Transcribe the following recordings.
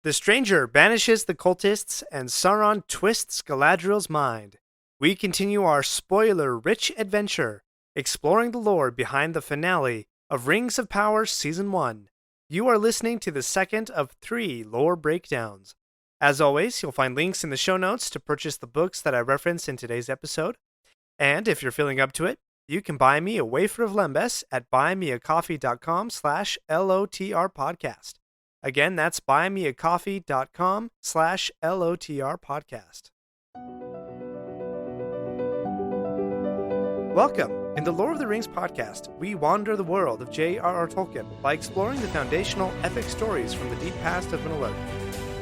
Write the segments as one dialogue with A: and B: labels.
A: The stranger banishes the cultists, and Sauron twists Galadriel's mind. We continue our spoiler-rich adventure, exploring the lore behind the finale of Rings of Power Season 1. You are listening to the second of 3 lore breakdowns. As always, you'll find links in the show notes to purchase the books that I reference in today's episode. And if you're feeling up to it, you can buy me a wafer of lembas at buymeacoffee.com/LOTR podcast. Again, that's buymeacoffee.com/LOTR podcast. Welcome. In the Lord of the Rings podcast, we wander the world of J.R.R. Tolkien by exploring the foundational epic stories from the deep past of Middle-earth.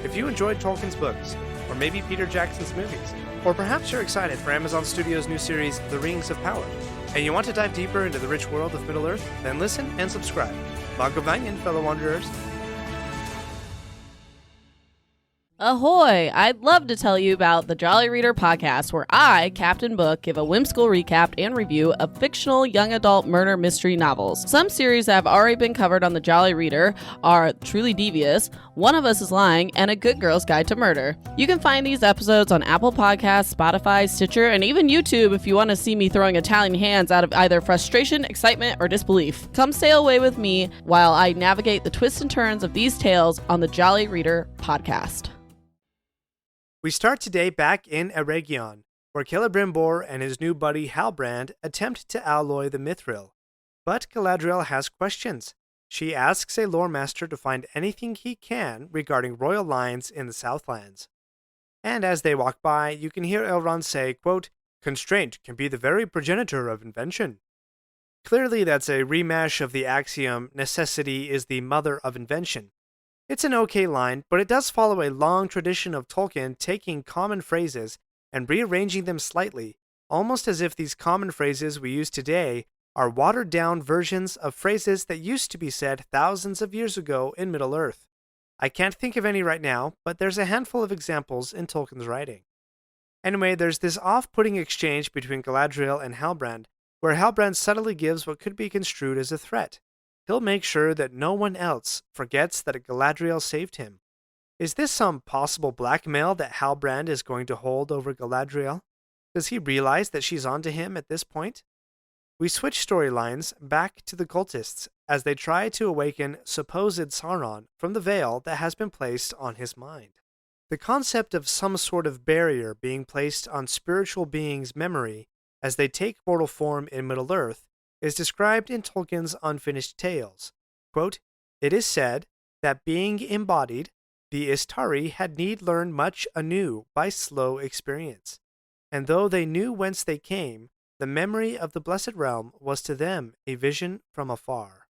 A: If you enjoyed Tolkien's books, or maybe Peter Jackson's movies, or perhaps you're excited for Amazon Studios' new series, The Rings of Power, and you want to dive deeper into the rich world of Middle-earth, then listen and subscribe. Magovanyan, fellow wanderers.
B: Ahoy! I'd love to tell you about the Jolly Reader podcast, where I, Captain Book, give a whimsical recap and review of fictional young adult murder mystery novels. Some series that have already been covered on the Jolly Reader are Truly Devious, One of Us is Lying, and A Good Girl's Guide to Murder. You can find these episodes on Apple Podcasts, Spotify, Stitcher, and even YouTube if you want to see me throwing Italian hands out of either frustration, excitement, or disbelief. Come sail away with me while I navigate the twists and turns of these tales on the Jolly Reader podcast.
A: We start today back in Eregion, where Celebrimbor and his new buddy Halbrand attempt to alloy the Mithril. But Galadriel has questions. She asks a lore master to find anything he can regarding royal lines in the Southlands. And as they walk by, you can hear Elrond say, quote, "Constraint can be the very progenitor of invention." Clearly that's a rehash of the axiom, necessity is the mother of invention. It's an okay line, but it does follow a long tradition of Tolkien taking common phrases and rearranging them slightly, almost as if these common phrases we use today are watered-down versions of phrases that used to be said thousands of years ago in Middle-earth. I can't think of any right now, but there's a handful of examples in Tolkien's writing. Anyway, there's this off-putting exchange between Galadriel and Halbrand, where Halbrand subtly gives what could be construed as a threat. He'll make sure that no one else forgets that Galadriel saved him. Is this some possible blackmail that Halbrand is going to hold over Galadriel? Does he realize that she's onto him at this point? We switch storylines back to the cultists as they try to awaken supposed Sauron from the veil that has been placed on his mind. The concept of some sort of barrier being placed on spiritual beings' memory as they take mortal form in Middle-earth is described in Tolkien's Unfinished Tales. Quote, "It is said that being embodied, the Istari had need learn much anew by slow experience. And though they knew whence they came, the memory of the Blessed Realm was to them a vision from afar."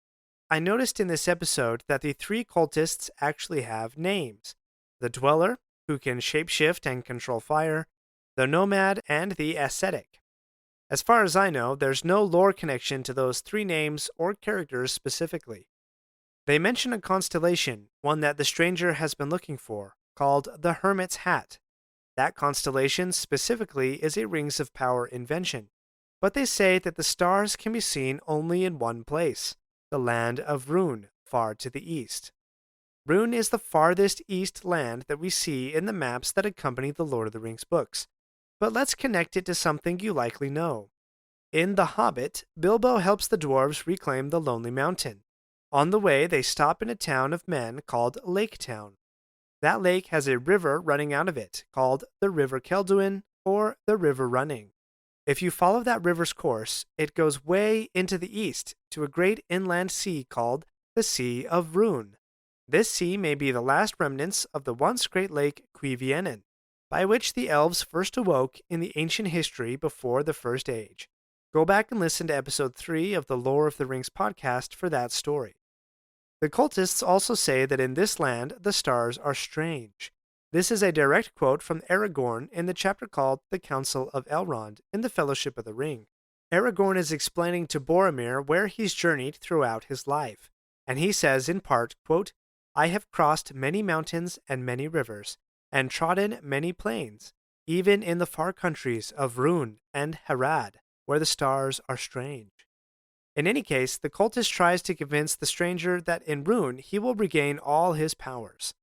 A: I noticed in this episode that the 3 cultists actually have names: the Dweller, who can shapeshift and control fire, the Nomad, and the Ascetic. As far as I know, there's no lore connection to those 3 names or characters specifically. They mention a constellation, one that the stranger has been looking for, called the Hermit's Hat. That constellation specifically is a Rings of Power invention, but they say that the stars can be seen only in one place, the land of Rhûn, far to the east. Rhûn is the farthest east land that we see in the maps that accompany the Lord of the Rings books. But let's connect it to something you likely know. In The Hobbit, Bilbo helps the dwarves reclaim the Lonely Mountain. On the way, they stop in a town of men called Lake Town. That lake has a river running out of it, called the River Celduin, or the River Running. If you follow that river's course, it goes way into the east to a great inland sea called the Sea of Rhûn. This sea may be the last remnants of the once great lake Cuiviénen, by which the elves first awoke in the ancient history before the First Age. Go back and listen to episode 3 of the Lore of the Rings podcast for that story. The cultists also say that in this land the stars are strange. This is a direct quote from Aragorn in the chapter called The Council of Elrond in the Fellowship of the Ring. Aragorn is explaining to Boromir where he's journeyed throughout his life, and he says in part, quote, "I have crossed many mountains and many rivers, and trodden many plains, even in the far countries of Rhûn and Harad, where the stars are strange." In any case, the cultist tries to convince the stranger that in Rhûn he will regain all his powers.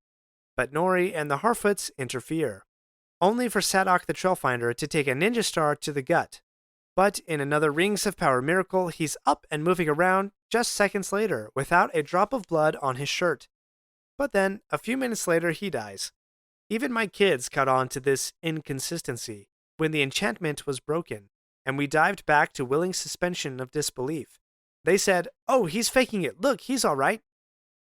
A: but Nori and the Harfoots interfere, only for Sadok the Trailfinder to take a ninja star to the gut. But in another Rings of Power miracle, he's up and moving around just seconds later without a drop of blood on his shirt. But then, a few minutes later, he dies. Even my kids caught on to this inconsistency when the enchantment was broken, and we dived back to willing suspension of disbelief. They said, "Oh, he's faking it. Look, he's all right."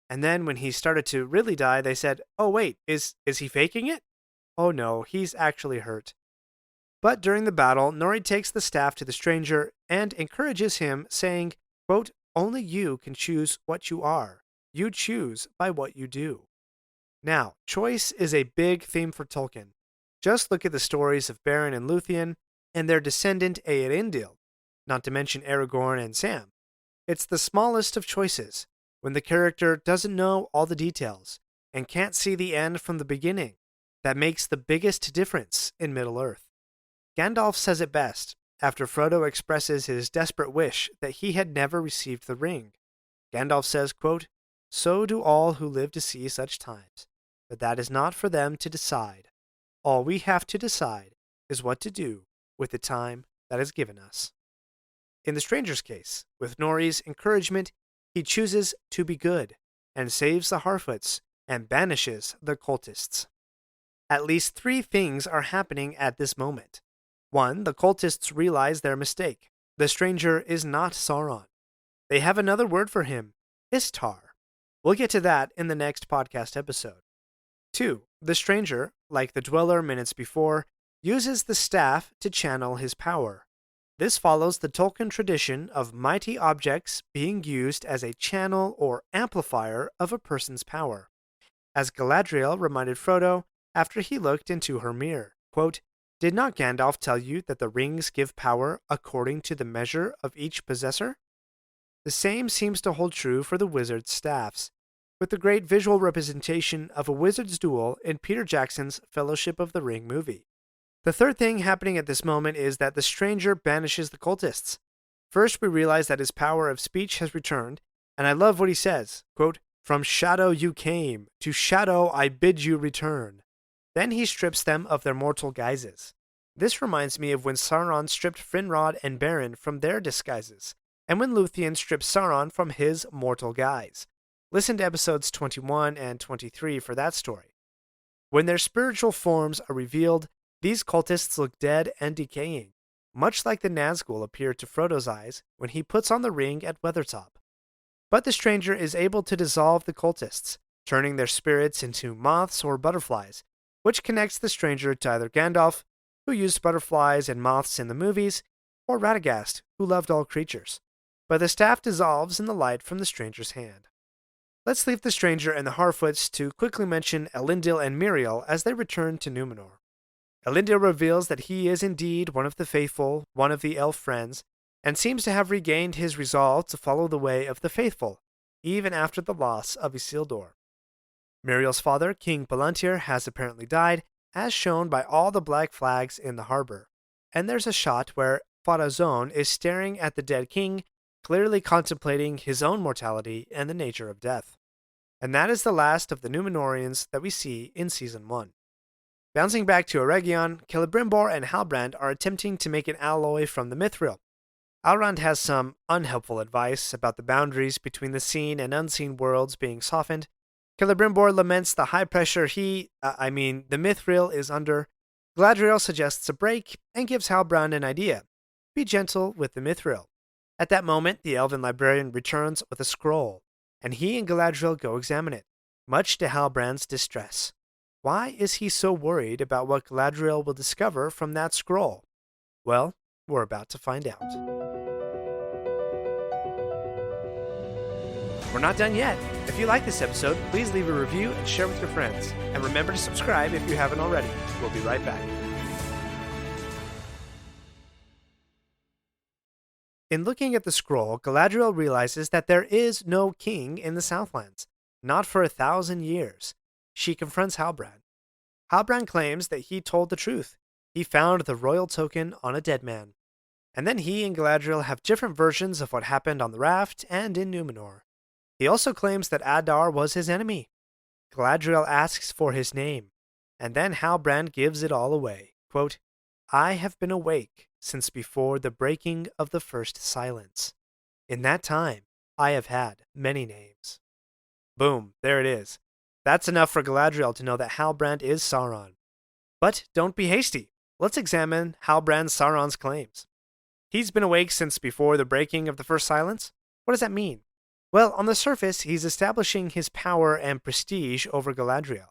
A: And then when he started to really die, they said, "Oh wait, is he faking it? Oh no, he's actually hurt." But during the battle, Nori takes the staff to the stranger and encourages him, saying, quote, "Only you can choose what you are. You choose by what you do." Now, choice is a big theme for Tolkien. Just look at the stories of Beren and Luthien and their descendant Eärendil, not to mention Aragorn and Sam. It's the smallest of choices, when the character doesn't know all the details and can't see the end from the beginning, that makes the biggest difference in Middle-earth. Gandalf says it best, after Frodo expresses his desperate wish that he had never received the ring. Gandalf says, quote, "So do all who live to see such times, but that is not for them to decide. All we have to decide is what to do with the time that is given us." In the stranger's case, with Nori's encouragement, he chooses to be good, and saves the Harfoots, and banishes the cultists. At least 3 things are happening at this moment. 1, the cultists realize their mistake. The stranger is not Sauron. They have another word for him, Istar. We'll get to that in the next podcast episode. 2, the stranger, like the dweller minutes before, uses the staff to channel his power. This follows the Tolkien tradition of mighty objects being used as a channel or amplifier of a person's power. As Galadriel reminded Frodo after he looked into her mirror, quote, "Did not Gandalf tell you that the rings give power according to the measure of each possessor?" The same seems to hold true for the wizard's staffs, with the great visual representation of a wizard's duel in Peter Jackson's Fellowship of the Ring movie. The third thing happening at this moment is that the stranger banishes the cultists. First, we realize that his power of speech has returned, and I love what he says, quote, "From shadow you came, to shadow I bid you return." Then he strips them of their mortal guises. This reminds me of when Sauron stripped Finrod and Beren from their disguises, and when Luthien stripped Sauron from his mortal guise. Listen to episodes 21 and 23 for that story. When their spiritual forms are revealed, these cultists look dead and decaying, much like the Nazgul appear to Frodo's eyes when he puts on the ring at Weathertop. But the stranger is able to dissolve the cultists, turning their spirits into moths or butterflies, which connects the stranger to either Gandalf, who used butterflies and moths in the movies, or Radagast, who loved all creatures. But the staff dissolves in the light from the stranger's hand. Let's leave the stranger and the Harfoots to quickly mention Elendil and Miriel as they return to Númenor. Elendil reveals that he is indeed one of the faithful, one of the elf friends, and seems to have regained his resolve to follow the way of the faithful, even after the loss of Isildur. Miriel's father, King Palantir, has apparently died, as shown by all the black flags in the harbor, and there's a shot where Farazôn is staring at the dead king, clearly contemplating his own mortality and the nature of death. And that is the last of the Númenóreans that we see in Season 1. Bouncing back to Eregion, Celebrimbor and Halbrand are attempting to make an alloy from the mithril. Elrond has some unhelpful advice about the boundaries between the seen and unseen worlds being softened. Celebrimbor laments the high pressure the mithril is under. Galadriel suggests a break and gives Halbrand an idea. Be gentle with the mithril. At that moment, the elven librarian returns with a scroll, and he and Galadriel go examine it, much to Halbrand's distress. Why is he so worried about what Galadriel will discover from that scroll? Well, we're about to find out. We're not done yet. If you like this episode, please leave a review and share with your friends. And remember to subscribe if you haven't already. We'll be right back. In looking at the scroll, Galadriel realizes that there is no king in the Southlands, not for 1,000 years. She confronts Halbrand. Halbrand claims that he told the truth. He found the royal token on a dead man. And then he and Galadriel have different versions of what happened on the raft and in Númenor. He also claims that Adar was his enemy. Galadriel asks for his name, and then Halbrand gives it all away. Quote, I have been awake since before the breaking of the first silence. In that time, I have had many names. Boom, there it is. That's enough for Galadriel to know that Halbrand is Sauron. But don't be hasty. Let's examine Halbrand Sauron's claims. He's been awake since before the breaking of the first silence? What does that mean? Well, on the surface, he's establishing his power and prestige over Galadriel.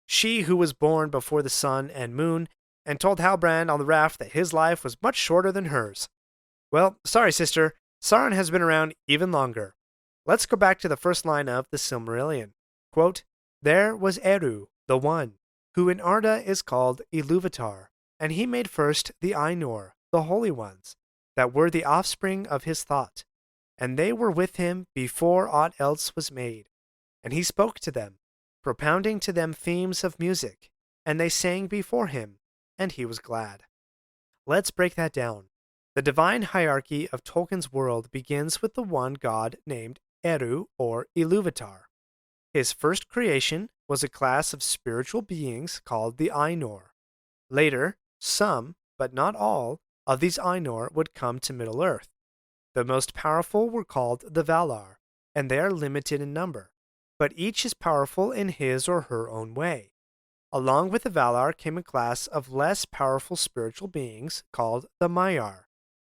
A: She who was born before the sun and moon and told Halbrand on the raft that his life was much shorter than hers. Well, sorry sister, Sauron has been around even longer. Let's go back to the first line of the Silmarillion. Quote, there was Eru, the One, who in Arda is called Ilúvatar, and he made first the Ainur, the Holy Ones, that were the offspring of his thought, and they were with him before aught else was made. And he spoke to them, propounding to them themes of music, and they sang before him, and he was glad. Let's break that down. The divine hierarchy of Tolkien's world begins with the one god named Eru or Ilúvatar. His first creation was a class of spiritual beings called the Ainur. Later, some, but not all, of these Ainur would come to Middle-earth. The most powerful were called the Valar, and they are limited in number, but each is powerful in his or her own way. Along with the Valar came a class of less powerful spiritual beings called the Maiar.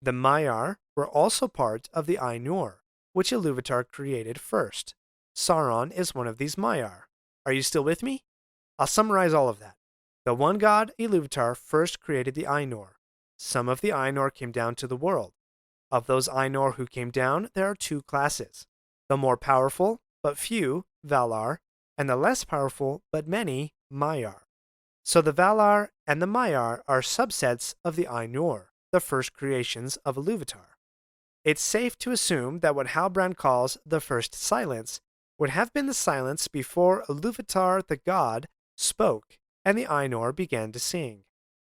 A: The Maiar were also part of the Ainur, which Ilúvatar created first. Sauron is one of these Maiar. Are you still with me? I'll summarize all of that. The one god, Ilúvatar, first created the Ainur. Some of the Ainur came down to the world. Of those Ainur who came down, there are two classes. The more powerful, but few, Valar, and the less powerful, but many, Maiar. So the Valar and the Maiar are subsets of the Ainur, the first creations of Ilúvatar. It's safe to assume that what Halbrand calls the first silence would have been the silence before Ilúvatar the god spoke and the Ainur began to sing.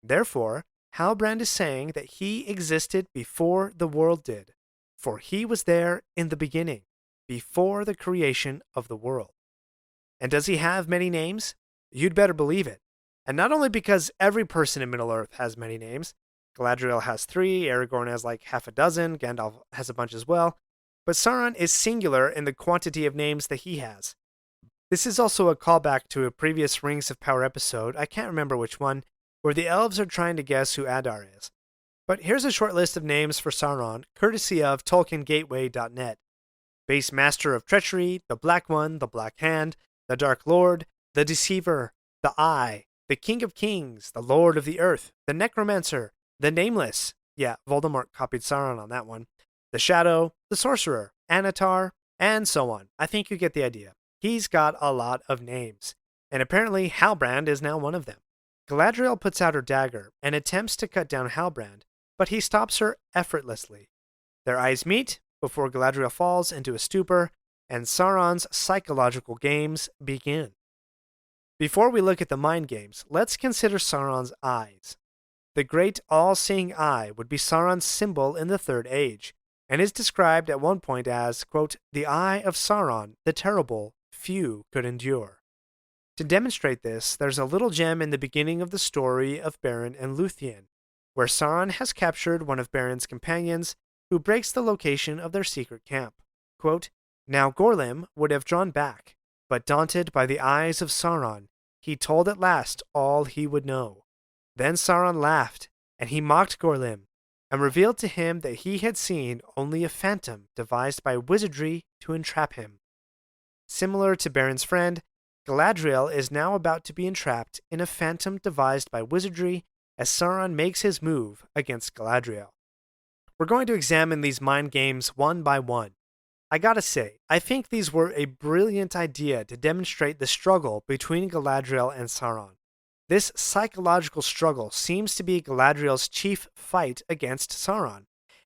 A: Therefore, Halbrand is saying that he existed before the world did, for he was there in the beginning, before the creation of the world. And does he have many names? You'd better believe it. And not only because every person in Middle-earth has many names. Galadriel has 3, Aragorn has like half a dozen, Gandalf has a bunch as well, but Sauron is singular in the quantity of names that he has. This is also a callback to a previous Rings of Power episode, I can't remember which one, where the elves are trying to guess who Adar is. But here's a short list of names for Sauron, courtesy of TolkienGateway.net. Base Master of Treachery, the Black One, the Black Hand, the Dark Lord, the Deceiver, the Eye, the King of Kings, the Lord of the Earth, the Necromancer, the Nameless. Yeah, Voldemort copied Sauron on that one. The Shadow, the Sorcerer, Anatar, and so on. I think you get the idea. He's got a lot of names, and apparently Halbrand is now one of them. Galadriel puts out her dagger and attempts to cut down Halbrand, but he stops her effortlessly. Their eyes meet before Galadriel falls into a stupor, and Sauron's psychological games begin. Before we look at the mind games, let's consider Sauron's eyes. The great all-seeing eye would be Sauron's symbol in the Third Age, and is described at one point as, quote, the eye of Sauron, the terrible, few could endure. To demonstrate this, there's a little gem in the beginning of the story of Beren and Luthien, where Sauron has captured one of Beren's companions, who breaks the location of their secret camp. Quote, now Gorlim would have drawn back, but daunted by the eyes of Sauron, he told at last all he would know. Then Sauron laughed, and he mocked Gorlim, and revealed to him that he had seen only a phantom devised by wizardry to entrap him. Similar to Beren's friend, Galadriel is now about to be entrapped in a phantom devised by wizardry as Sauron makes his move against Galadriel. We're going to examine these mind games one by one. I gotta say, I think these were a brilliant idea to demonstrate the struggle between Galadriel and Sauron. This psychological struggle seems to be Galadriel's chief fight against Sauron,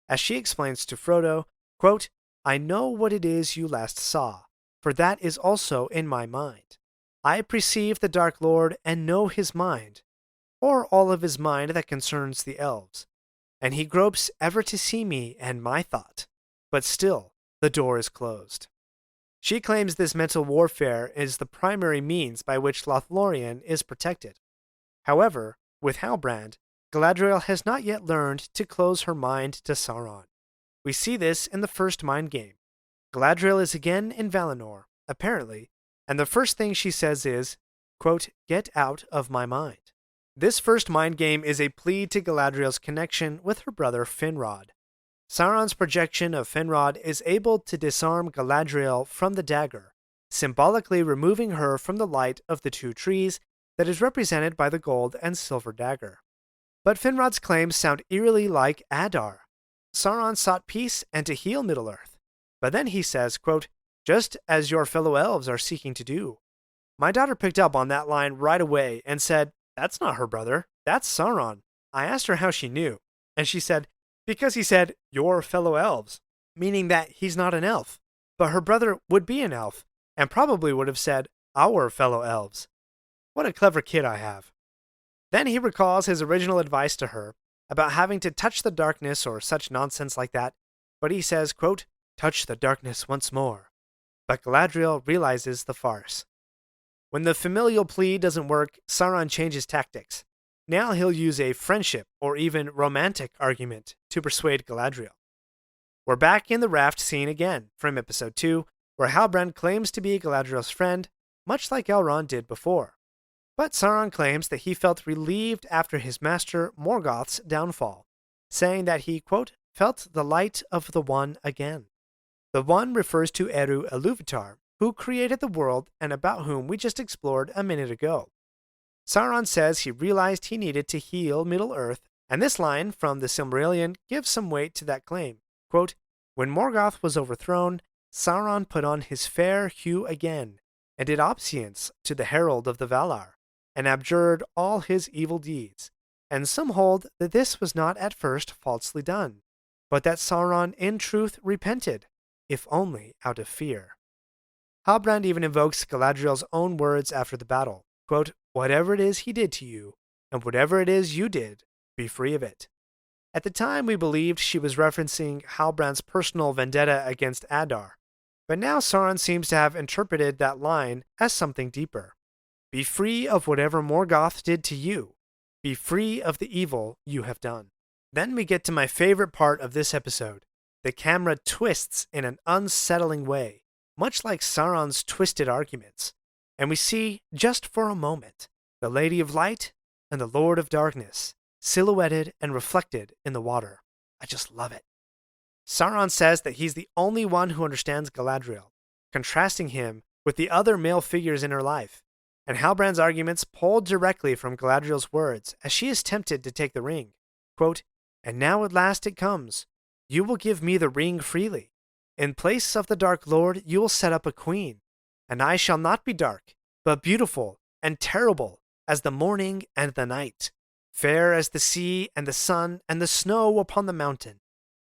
A: as she explains to Frodo, quote, I know what it is you last saw, for that is also in my mind. I perceive the Dark Lord and know his mind, or all of his mind that concerns the elves, and he gropes ever to see me and my thought, but still the door is closed. She claims this mental warfare is the primary means by which Lothlorien is protected. However, with Halbrand, Galadriel has not yet learned to close her mind to Sauron. We see this in the first mind game. Galadriel is again in Valinor, apparently, and the first thing she says is, quote, "Get out of my mind." This first mind game is a plea to Galadriel's connection with her brother Finrod. Sauron's projection of Finrod is able to disarm Galadriel from the dagger, symbolically removing her from the light of the two trees that is represented by the gold and silver dagger. But Finrod's claims sound eerily like Adar. Sauron sought peace and to heal Middle-earth, but then he says, quote, "Just as your fellow elves are seeking to do." My daughter picked up on that line right away and said, "That's not her brother, that's Sauron." I asked her how she knew, and she said, "Because he said, 'your fellow elves,' meaning that he's not an elf. But her brother would be an elf, and probably would have said, 'our fellow elves.' What a clever kid I have." Then he recalls his original advice to her about having to touch the darkness or such nonsense like that, but he says, quote, "Touch the darkness once more." But Galadriel realizes the farce. When the familial plea doesn't work, Sauron changes tactics. Now he'll use a friendship or even romantic argument to persuade Galadriel. We're back in the raft scene again from episode 2, where Halbrand claims to be Galadriel's friend, much like Elrond did before. But Sauron claims that he felt relieved after his master Morgoth's downfall, saying that he, quote, "felt the light of the One again." The One refers to Eru Ilúvatar, who created the world and about whom we just explored a minute ago. Sauron says he realized he needed to heal Middle-earth, and this line from the Silmarillion gives some weight to that claim. Quote, "When Morgoth was overthrown, Sauron put on his fair hue again, and did obeisance to the herald of the Valar, and abjured all his evil deeds. And some hold that this was not at first falsely done, but that Sauron in truth repented, if only out of fear." Halbrand even invokes Galadriel's own words after the battle. Quote, "Whatever it is he did to you, and whatever it is you did, be free of it." At the time, we believed she was referencing Halbrand's personal vendetta against Adar, but now Sauron seems to have interpreted that line as something deeper. Be free of whatever Morgoth did to you. Be free of the evil you have done. Then we get to my favorite part of this episode. The camera twists in an unsettling way, much like Sauron's twisted arguments, and we see, just for a moment, the Lady of Light and the Lord of Darkness, silhouetted and reflected in the water. I just love it. Sauron says that he's the only one who understands Galadriel, contrasting him with the other male figures in her life, and Halbrand's arguments pull directly from Galadriel's words as she is tempted to take the ring. Quote, "And now at last it comes. You will give me the ring freely. In place of the Dark Lord you will set up a queen, and I shall not be dark, but beautiful and terrible as the morning and the night, fair as the sea and the sun and the snow upon the mountain,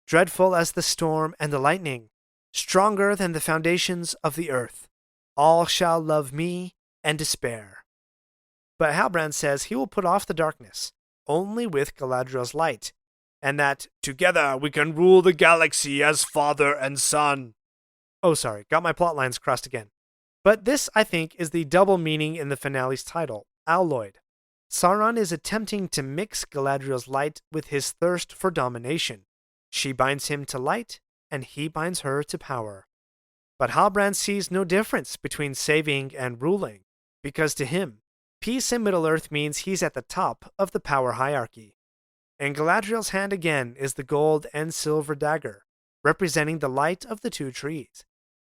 A: dreadful as the storm and the lightning, stronger than the foundations of the earth. All shall love me and despair." But Halbrand says he will put off the darkness, only with Galadriel's light, and that together we can rule the galaxy as father and son. Oh, sorry, got my plot lines crossed again. But this, I think, is the double meaning in the finale's title, Alloyed. Sauron is attempting to mix Galadriel's light with his thirst for domination. She binds him to light, and he binds her to power. But Halbrand sees no difference between saving and ruling, because to him, peace in Middle-earth means he's at the top of the power hierarchy. In Galadriel's hand again is the gold and silver dagger, representing the light of the two trees,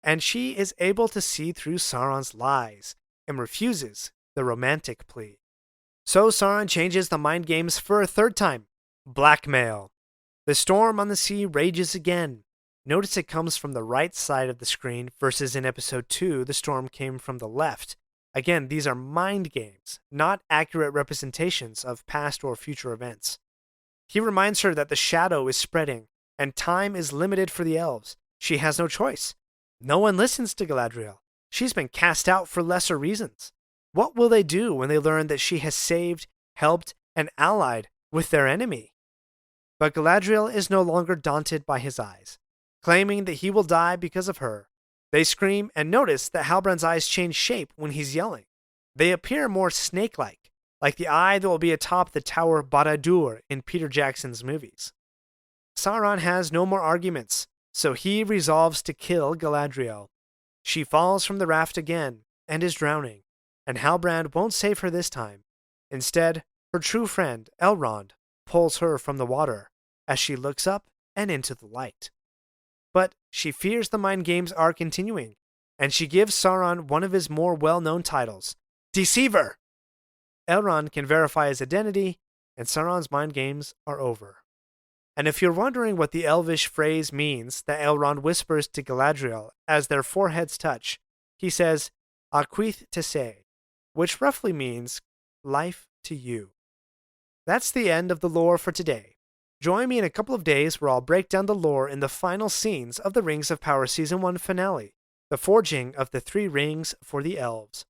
A: and she is able to see through Sauron's lies and refuses the romantic plea. So Sauron changes the mind games for a third time. Blackmail. The storm on the sea rages again. Notice it comes from the right side of the screen versus in episode 2 the storm came from the left. Again, these are mind games, not accurate representations of past or future events. He reminds her that the shadow is spreading, and time is limited for the elves. She has no choice. No one listens to Galadriel. She's been cast out for lesser reasons. What will they do when they learn that she has saved, helped, and allied with their enemy? But Galadriel is no longer daunted by his eyes, claiming that he will die because of her. They scream and notice that Halbrand's eyes change shape when he's yelling. They appear more snake-like, like the eye that will be atop the Tower Barad-dûr in Peter Jackson's movies. Sauron has no more arguments, so he resolves to kill Galadriel. She falls from the raft again and is drowning, and Halbrand won't save her this time. Instead, her true friend, Elrond, pulls her from the water as she looks up and into the light. But she fears the mind games are continuing, and she gives Sauron one of his more well-known titles, Deceiver! Elrond can verify his identity, and Sauron's mind games are over. And if you're wondering what the elvish phrase means that Elrond whispers to Galadriel as their foreheads touch, he says, Aquith te se, which roughly means, life to you. That's the end of the lore for today. Join me in a couple of days where I'll break down the lore in the final scenes of the Rings of Power Season 1 finale, the forging of the 3 rings for the elves.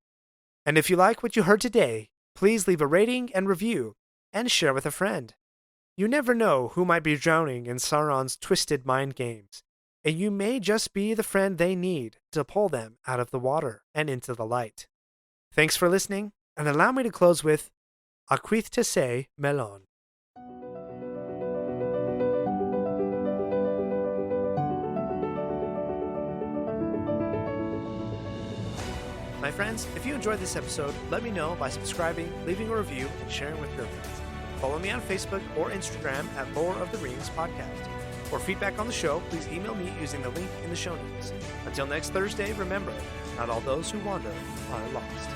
A: And if you like what you heard today, please leave a rating and review, and share with a friend. You never know who might be drowning in Sauron's twisted mind games, and you may just be the friend they need to pull them out of the water and into the light. Thanks for listening, and allow me to close with Aquith te se melon. My friends, if you enjoyed this episode, let me know by subscribing, leaving a review, and sharing with your friends. Follow me on Facebook or Instagram at Lore of the Rings Podcast. For feedback on the show, please email me using the link in the show notes. Until next Thursday, remember, not all those who wander are lost.